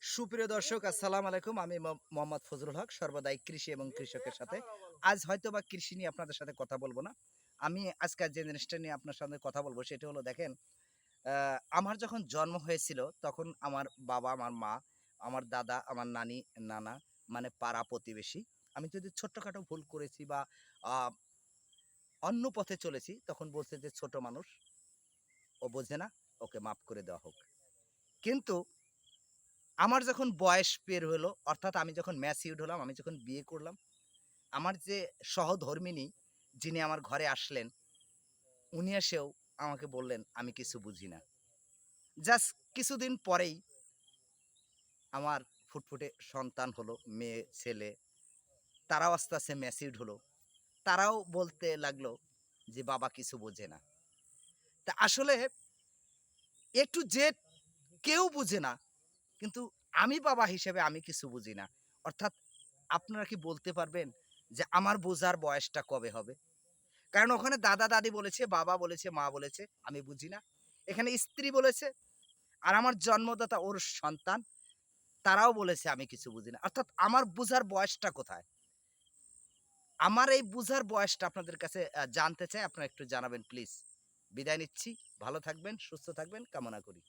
সুপ্রিয় দর্শক আসসালামু আলাইকুম। আমি মোহাম্মদ ফজলুল হক, সর্বদাই কৃষি এবং কৃষকের সাথে। আজ হয়তোবা কৃষি নিয়ে আপনাদের সাথে কথা বলব না। আমি আজকে যে জিনিসটা নিয়ে আপনার সামনে কথা বলব সেটা হলো দেখেন, আ আমার যখন জন্ম হয়েছিল তখন আমার বাবা, আমার মা, আমার দাদা, আমার নানি, নানা মানে পাড়া প্রতিবেশী। আমি যদি ছোট্টখাটো ভুল করেছি বা আ অন্য পথে চলেছি তখন বলছে যে, "ছোট মানুষ, ও বোঝে না, ওকে মাফ করে দেওয়া হোক।" কিন্তু আমার যখন বয়স পের হলো, অর্থাৎ আমি যখন ম্যাচিউরড হলাম, আমি যখন বিয়ে করলাম, আমার যে সহধর্মিণী যিনি আমার ঘরে আসলেন, উনি এসেও আমাকে বললেন, "আমি কিছু বুঝি না।" জাস্ট কিছুদিন পরেই আমার ফুটফুটে সন্তান হলো, মেয়ে, ছেলে। তারাও আস্তে, আস্তে ম্যাচিউরড হলো। তারাও বলতে লাগলো যে, "বাবা কিছু বোঝে না।" তা আসলে এ টু জেড কেউ বুঝে না। কিন্তু আমি বাবা হিসেবে আমি কিছু বুঝি না। অর্থাৎ আপনারা কি বলতে পারবেন যে আমার বোঝার বয়সটা কবে হবে? কারণ ওখানে দাদা-দাদি বলেছে, বাবা বলেছে, মা বলেছে, আমি বুঝি না। এখানে স্ত্রী বলেছে, আর আমার জন্মদাতা ওর সন্তান, তারাও বলেছে আমি কিছু বুঝি না। অর্থাৎ আমার বুঝার বয়সটা কোথায়? আমার এই বুঝার বয়সটা আপনাদের কাছে জানতে চাই। আপনারা একটু জানাবেন প্লিজ। বিদায় নিচ্ছি। ভালো থাকবেন, সুস্থ থাকবেন কামনা করি।